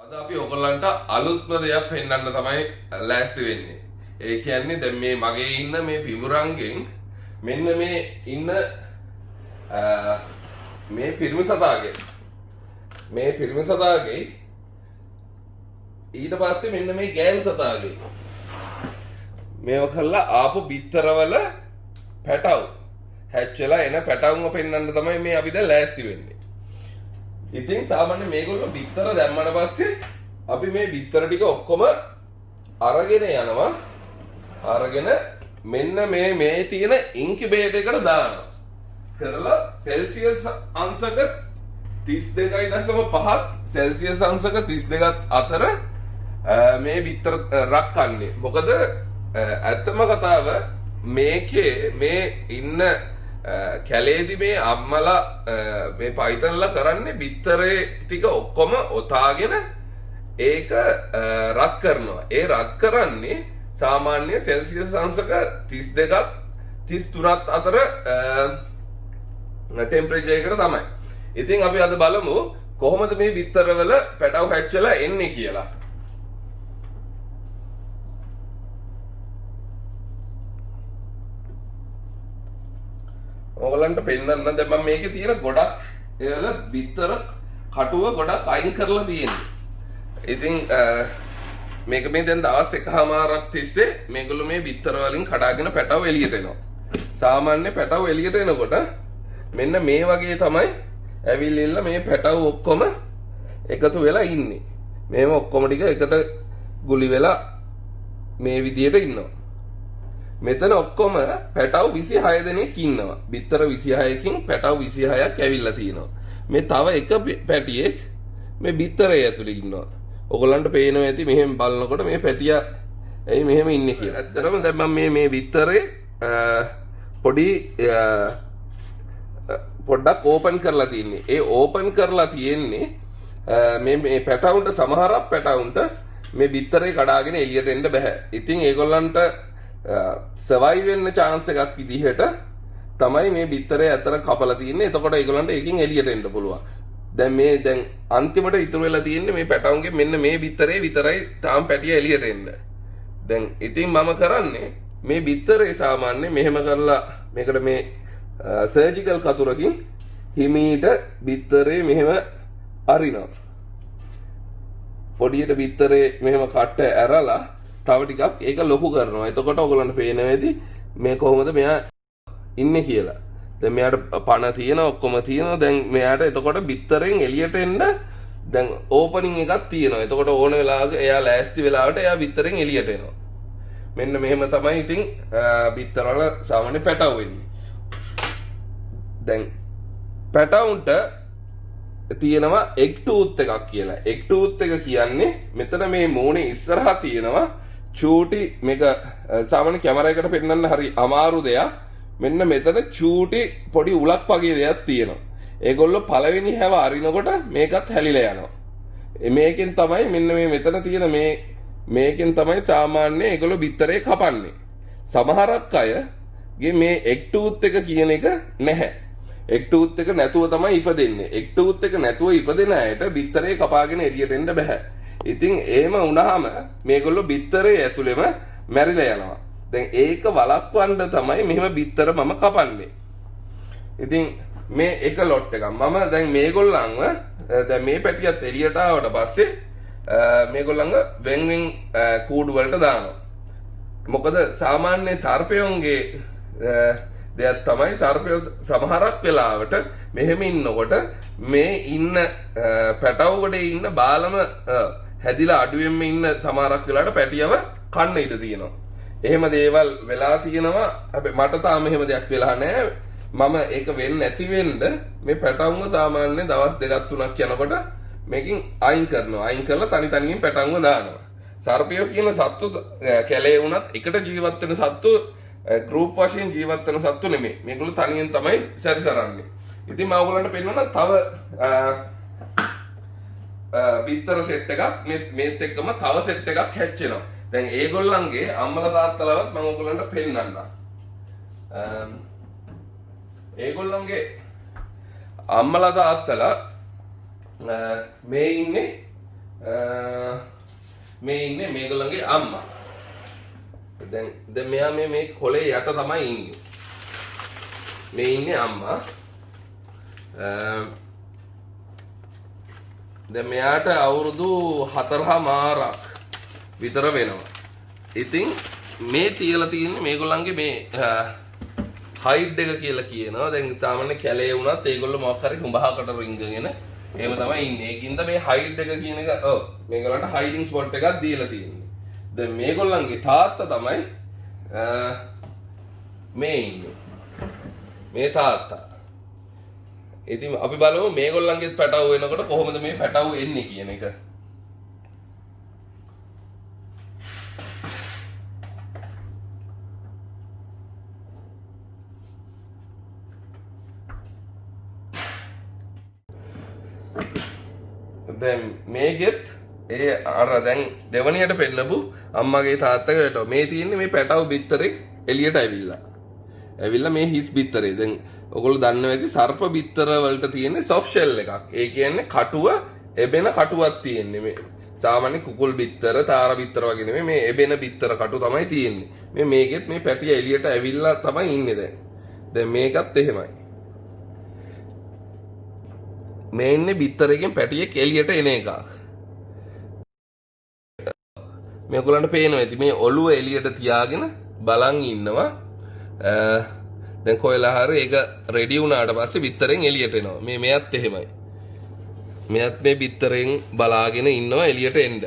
අද අපි ඔයගොල්ලන්ට අලුත්ම දෙයක් පෙන්වන්න තමයි ලෑස්ති වෙන්නේ. ඒ කියන්නේ දැන් මේ මගේ ඉන්න මේ පිඹුරංගෙන් මෙන්න මේ ඉන්න මේ පිරිමි සතාගේ ඊට පස්සේ මෙන්න මේ ගෑනු සතාගේ මේව කරලා ආපු බිත්තරවල පැටව් හැච් වෙලා එන පැටවුම පෙන්වන්න තමයි මේ අපි දැන් ලෑස්ති වෙන්නේ. ඉතින් සාමාන්‍ය මේගොල්ලෝ බිත්තර දැම්මම පස්සේ අපි මේ බිත්තර ටික ඔක්කොම අරගෙන යනවා. අරගෙන මෙන්න මේ තියෙන ඉන්කියුබේටර් එකට දානවා. කරලා සෙල්සියස් අංශක 32.5 සෙල්සියස් අංශක 32ක් අතර මේ බිත්තර රක්කන්නේ. මොකද ඇත්තම කතාව මේකේ මේ ඉන්න කැලේදි මේ අම්මලා මේ පයිතන්ලා කරන්නේ බිත්තරේ ටික ඔක්කොම ඔතාගෙන ඒක රත් කරනවා. ඒ රත් කරන්නේ සාමාන්‍ය සෙල්සියස් අංශක 32ක් 33ක් අතර ටෙම්පරේචර් එකට තමයි. ඉතින් අපි අද බලමු කොහොමද මේ බිත්තරවල පැටව හැච්චලා එන්නේ කියලා. ඔයගලන්ට පෙන්නන්න දැන් මම මේකේ තියෙන ගොඩක් ඒවල බිත්තර කටුව ගොඩක් අයින් කරලා තියෙන්නේ. ඉතින් මේක මේ දැන් දවස් එකමාරක් තිස්සේ මේගොල්ලෝ මේ බිත්තර වලින් කඩාගෙන පැටව එළියට එනවා. සාමාන්‍ය පැටව එළියට එනකොට මෙන්න මේ වගේ තමයි ඇවිල්ලා මේ පැටව ඔක්කොම එකතු වෙලා ඉන්නේ. මේව ඔක්කොම ටික එකට ගුලි වෙලා මේ විදියට ඉන්නවා. මෙතන ඔක්කොම පැටව් 26 දෙනෙක් ඉන්නවා. බිත්තර 26කින් පැටව් 26ක් ඇවිල්ලා තියෙනවා. මේ තව එක පැටියෙක් මේ බිත්තරේ ඇතුලේ ඉන්නවා. ඔයගොල්ලන්ට පේනවා ඇති මෙහෙම බලනකොට මේ පැටියා ඇයි මෙහෙම ඉන්නේ කියලා. ඇත්තටම දැන් මම මේ බිත්තරේ පොඩ්ඩක් ඕපන් කරලා තින්නේ. ඒ ඕපන් කරලා තියෙන්නේ මේ පැටවුන්ට සමහරක් පැටවුන්ට මේ බිත්තරේ කඩාගෙන එළියට එන්න බෑ. ඉතින් ඒගොල්ලන්ට සර්වයිව් වෙන්න chance එකක් විදිහට තමයි මේ බිත්තරේ අතර කපලා තින්නේ. එතකොට ඒගොල්ලන්ට එකකින් එළියට එන්න පුළුවන්. දැන් අන්තිමට ඉතුරු වෙලා තියෙන්නේ මේ පැටවුන්ගේ මෙන්න මේ බිත්තරේ විතරයි තාම පැටිය එළියට එන්න. දැන් ඉතින් මම කරන්නේ මේ බිත්තරේ සාමාන්‍ය මෙහෙම කරලා මේකට මේ සර්ජිකල් කතුරකින් හිමීට බිත්තරේ මෙහෙම අරිනවා. පොඩියට බිත්තරේ මෙහෙම කට්ට ඇරලා තව ටිකක් ඒක ලොකු කරනවා. එතකොට ඔයගොල්ලන්ට පේනවා ඇති මේ කොහොමද මෙයා ඉන්නේ කියලා. දැන් මෙයාට පණ තියෙනවා ඔක්කොම තියෙනවා. දැන් මෙයාට එතකොට බිත්තරෙන් එළියට එන්න දැන් ඕපනින් එකක් තියෙනවා. එතකොට ඕන වෙලාවක එයා ලෑස්ති වෙලාවට එයා බිත්තරෙන් එළියට එනවා. මෙන්න මෙහෙම තමයි ඉතින් බිත්තරවල සාමාන්‍ය පැටව වෙන්නේ. දැන් පැටවුන්ට තියෙනවා එග් ටූත් එකක් කියලා. එග් ටූත් එක කියන්නේ මෙතන මේ මූණේ ඉස්සරහා තියෙනවා චූටි මේක සාමාන්‍ය කැමරා එකට පෙන්වන්න හරි අමාරු දෙයක්. මෙන්න මෙතන චූටි පොඩි උලක් වගේ දෙයක් තියෙනවා. ඒගොල්ලෝ පළවෙනි හැව අරිනකොට මේකත් හැලිලා යනවා. මේකෙන් තමයි මෙන්න මේ මෙතන තියෙන මේකෙන් තමයි සාමාන්‍ය ඒගොල්ලෝ බිත්තරේ කපන්නේ. සමහරක් අයගේ මේ එග් ටූත් එක කියන එක නැහැ. එග් ටූත් එක නැතුව තමයි ඉපදෙන්නේ. එග් ටූත් එක නැතුව ඉපදෙන අයට බිත්තරේ කපාගෙන එළියට එන්න බෑ. ඉතින් එහෙම වුණාම මේගොල්ලෝ බිත්තරේ ඇතුළෙම මැරිලා යනවා. දැන් ඒක වළක්වන්න තමයි මෙහෙම බිත්තර මම කපන්නේ. ඉතින් මේ එක ලොට් එකක් මම දැන් මේගොල්ලන්ව දැන් මේ පැටියත් එළියට ආවට පස්සේ මේගොල්ලන්ව වෙන් කූඩු වලට දානවා. මොකද සාමාන්‍ය සර්පයන්ගේ දෙයක් තමයි සර්පයෝ සමහරක් වෙලාවට මෙහෙම ඉන්නකොට මේ ඉන්න පැටව ගොඩේ ඉන්න බාලම හැදිලා අඩුවෙන්ම ඉන්න සමහරක් වෙලාවට පැටියව කන්න ඉඩ තියෙනවා. එහෙම දේවල් වෙලා තියෙනවා. හැබැයි මට තාම එහෙම දෙයක් වෙලා නැහැ. මම ඒක වෙන්නේ නැති වෙන්න මේ පැටවුන්ව සාමාන්‍ය දවස් 2-3ක් යනකොට මේකෙන් අයින් කරනවා. අයින් කරලා තනි තනියෙන් පැටවුන්ව දානවා. සර්පයෝ කියන සත්තු කැලේ වුණත් එකට ජීවත් වෙන සත්තු ගෲප් වශයෙන් ජීවත් වෙන සත්තු නෙමෙයි. මේගොල්ලෝ තනියෙන් තමයි සැරිසරන්නේ. ඉතින් මම ඔයගොල්ලන්ට පෙන්නනවා තව බිත්තර සෙට් එකක් මේත් එක්කම තව සෙට් එකක් හැච්චෙනවා. දැන් ඒගොල්ලන්ගේ අම්මලා තාත්තලාවත් මම ඔයගොල්ලන්ට පෙන්නන්නම්. ඒගොල්ලන්ගේ අම්මලා තාත්තලා මේ ඉන්නේ මේ ඉන්නේ මේගොල්ලන්ගේ අම්මා. දැන් මෙයා මේ කොලේ යට තමයි ඉන්නේ. මේ ඉන්නේ අම්මා. දැන් මෙයාට අවුරුදු 4මාරක් විතර වෙනවා. ඉතින් මේ තියලා තියෙන්නේ මේගොල්ලන්ගේ මේ හයිඩ් එක කියලා කියනවා. දැන් සාමාන්‍ය කැලේ වුණත් ඒගොල්ලෝ මොකක් හරි හුඹහකට රිංගගෙන එහෙම තමයි ඉන්නේ. ඒකින්ද මේ හයිඩ් එක කියන එක මේගොල්ලන්ට හයිඩින් ස්පොට් එකක් දීලා තියෙන්නේ. දැන් මේගොල්ලන්ගේ තාත්තා තමයි මේ ඉන්නේ. මේ තාත්තා. ඉතින් අපි බලමු මේගොල්ලන්ගේ පැටව වෙනකොට කොහොමද මේ පැටව එන්නේ කියන එක. දැන් මේකෙත් ඒ අර දැන් දෙවණියට පෙන්නපු අම්මගේ තාත්තගේ පැටව මේ තියෙන්නේ මේ පැටව බිත්තරේ එළියට ඇවිල්ලා මේ හිස් බිත්තරේ දැන් ඔයගොල්ලෝ දන්නවා ඇති සර්ප බිත්තර වලට තියෙන්නේ සොෆ්ට් ෂෙල් එකක්. ඒ කියන්නේ කටුව එබෙන කටුවක් තියෙන්නේ. මේ සාමාන්‍ය කුකුල් බිත්තර, තාර බිත්තර වගේ නෙමෙයි මේ එබෙන බිත්තර කටු තමයි තියෙන්නේ. මේකෙත් මේ පැටිය එළියට ඇවිල්ලා තමයි ඉන්නේ දැන්. දැන් මේකත් එහෙමයි. මේ ඉන්නේ බිත්තරකින් පැටියෙක් එළියට එන එකක්. මේගොල්ලන්ට පේනවා ඇති මේ ඔළුව එළියට තියාගෙන බලන් ඉන්නවා. දැන් කොහෙලා හරි ඒක රෙඩි වුණාට පස්සේ බිත්තරෙන් එළියට එනවා. මෙයත් එහෙමයි. මෙයත් මේ බිත්තරෙන් බලාගෙන ඉන්නවා එළියට එන්න.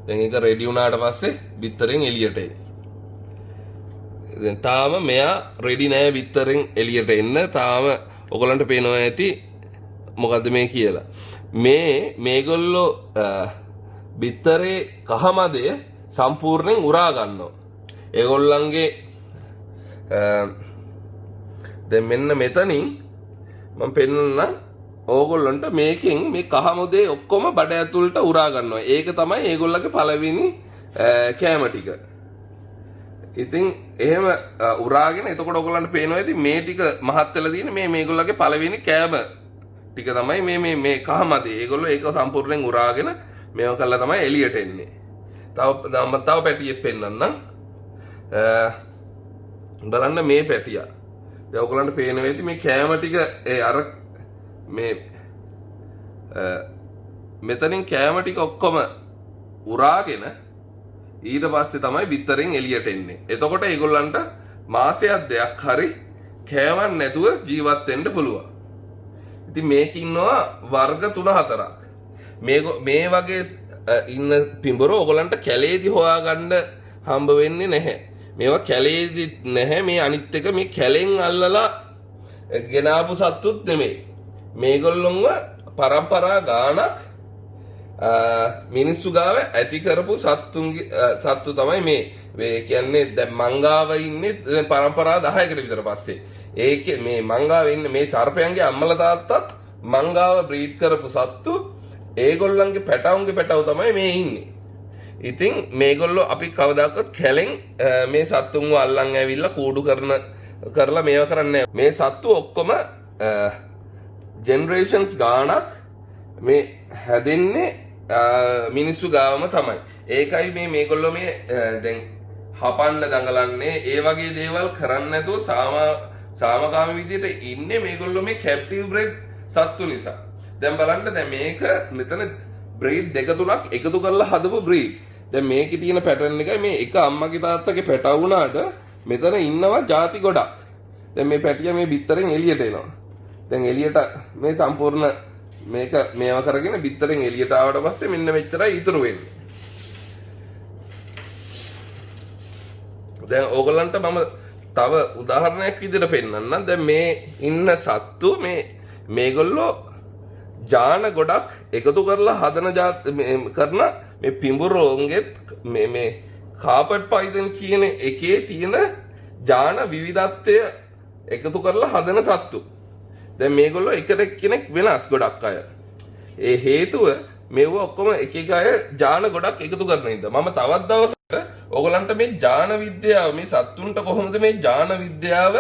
දැන් ඒක රෙඩි වුණාට පස්සේ බිත්තරෙන් එළියට එයි. දැන් තාම මෙයා රෙඩි නෑ බිත්තරෙන් එළියට එන්න. තාම ඔයගොල්ලන්ට පේනවා ඇති මොකද්ද මේ කියලා. මේගොල්ලෝ බිත්තරේ කහමදය සම්පූර්ණයෙන් උරා ගන්නවා. ඒගොල්ලන්ගේ දැන් මෙන්න මෙතනින් මම පෙන්නන්නම් ඕගොල්ලන්ට මේකෙන් මේ කහමුදේ ඔක්කොම බඩ ඇතුළට උරා ගන්නවා. ඒක තමයි ඒගොල්ලන්ගේ පළවෙනි කෑම ටික. ඉතින් එහෙම උරාගෙන එතකොට ඔයගොල්ලන්ට පේනවා ඇති මේ ටික මහත් වෙලා තියෙන මේගොල්ලන්ගේ පළවෙනි කෑම ටික තමයි මේ කහමදේ. ඒගොල්ලෝ ඒක සම්පූර්ණයෙන් උරාගෙන මේව කළා තමයි එළියට එන්නේ. තව පැටියෙක් පෙන්නන්නම්. බලන්න මේ පැටියා. දැන් ඔයගොල්ලන්ට පේනවා ඇති මේ කෑම ටික අර මේ මෙතනින් කෑම ටික ඔක්කොම උරාගෙන ඊට පස්සේ තමයි බිත්තරෙන් එළියට එන්නේ. එතකොට ඒගොල්ලන්ට මාසයක් දෙකක් හරි කෑමක් නැතුව ජීවත් වෙන්න පුළුවන්. ඉතින් මේක ඉන්නවා වර්ග 3-4ක්. මේ වගේ ඉන්න පිඹුර ඔයගොල්ලන්ට කැලේදී හොයාගන්න හම්බ වෙන්නේ නැහැ. මේවා කැලේදී නැහැ. මේ අනිත් එක මේ කැලෙන් අල්ලලා ගෙනාපු සත්තුත් නෙමෙයි. මේගොල්ලොන්ව පරම්පරා ගානක් මිනිස්සු ගාව ඇති කරපු සත්තු තමයි මේ කියන්නේ. දැන් මංගාව ඉන්නේ දැන් පරම්පරා 10කට විතර පස්සේ. ඒකේ මේ මංගාව ඉන්නේ මේ සර්පයන්ගේ අම්මලා තාත්තත් මංගාව බ්‍රීඩ් කරපු සත්තු. ඒගොල්ලන්ගේ පැටව තමයි මේ ඉන්නේ. ඉතින් මේගොල්ලෝ අපි කවදාකවත් කැලෙන් මේ සත්තුන්ව අල්ලන් ඇවිල්ලා කූඩු කරලා මේව කරන්නේ නැහැ. මේ සත්තු ඔක්කොම ජෙනරේෂන්ස් ගානක් මේ හැදෙන්නේ මිනිස්සු ගාවම තමයි. ඒකයි මේගොල්ලෝ මේ දැන් හපන්න දඟලන්නේ ඒ වගේ දේවල් කරන්නේ නැතුව සාමකාමී විදියට ඉන්නේ මේගොල්ලෝ මේ කැප්ටිව් බ්‍රීඩ් සත්තු නිසා. දැන් බලන්න දැන් මේක මෙතන බ්‍රීඩ් 2-3ක් එකතු කරලා හදපු බ්‍රීඩ්. දැන් මේකේ තියෙන පැටර්න් එකයි මේ එක අම්මගේ තාත්තගේ පැටව වුණාට මෙතන ඉන්නවා ಜಾති ගොඩක්. දැන් මේ පැටියා මේ බිත්තරෙන් එළියට එනවා. දැන් එළියට මේ සම්පූර්ණ මේක මේව කරගෙන බිත්තරෙන් එළියට ආවට පස්සේ මෙන්න මෙච්චරයි ඉතුරු වෙන්නේ. දැන් ඕගොල්ලන්ට මම තව උදාහරණයක් විදිහට පෙන්නන්නම්. දැන් මේ ඉන්න සත්තු මේගොල්ලෝ ජාන ගොඩක් එකතු කරලා හදන කරන මේ පිඹුරෝන්ගෙත් මේ කාපට් පයිතන් කියන එකේ තියෙන ජාන විවිධත්වය එකතු කරලා හදන සත්තු. දැන් මේගොල්ලෝ එක්කෙනෙක් වෙනස් ගොඩක් අය. ඒ හේතුව මේව ඔක්කොම එක අය ජාන ගොඩක් එකතු කරන ඉඳ. මම තවත් දවසක ඔයගලන්ට මේ ජාන විද්‍යාව මේ සත්තුන්ට කොහොමද මේ ජාන විද්‍යාව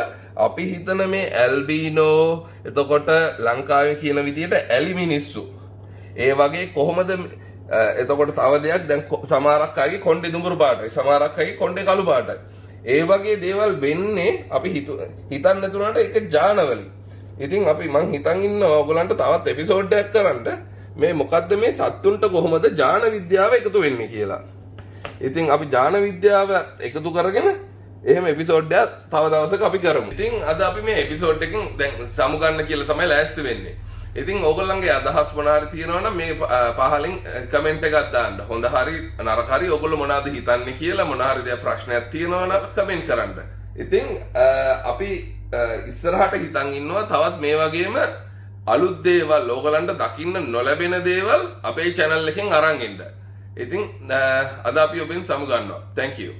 අපි හිතන මේ ඇල්බීනෝ එතකොට ලංකාවේ කියන විදිහට ඇලි මිනිස්සු ඒ වගේ කොහොමද එතකොට තව දෙයක් දැන් සමහරක් අයගේ කොණ්ඩේ දුඹුරු පාටයි සමහරක් අයගේ කොණ්ඩේ කළු පාටයි. ඒ වගේ දේවල් වෙන්නේ අපි හිතන්නේ නැතුණාට ඒක ජානවලින්. ඉතින් අපි මං හිතන් ඉන්නවා ඔයගලන්ට තවත් එපිසෝඩ් එකක් කරන්න මේ මොකද්ද මේ සත්තුන්ට කොහොමද ජාන විද්‍යාව එකතු වෙන්නේ කියලා. ඉතින් අපි ජාන විද්‍යාව එකතු කරගෙන එහෙම එපිසෝඩ් එකක් තව දවසක අපි කරමු. ඉතින් අද අපි මේ එපිසෝඩ් එකකින් දැන් සමුගන්න කියලා තමයි ලෑස්ති වෙන්නේ. ඉතින් ඕගොල්ලන්ගේ අදහස් මොනවාරි තියෙනවා නම් මේ පහලින් කමෙන්ට් එකක් දාන්න. හොඳ හරි නරක හරි ඕගොල්ලෝ මොනවද හිතන්නේ කියලා මොනවාරි දෙයක් ප්‍රශ්නයක් තියෙනවා නම් කමෙන්ට් කරන්න. ඉතින් අපි ඉස්සරහට හිතන් ඉන්නවා තවත් මේ වගේම අලුත් දේවල් ඕගොල්ලන්ට දකින්න නොලැබෙන දේවල් අපේ channel එකෙන් අරන් එන්න. ඉතින් අද අපි ඔබෙන් සමුගන්නවා. Thank you.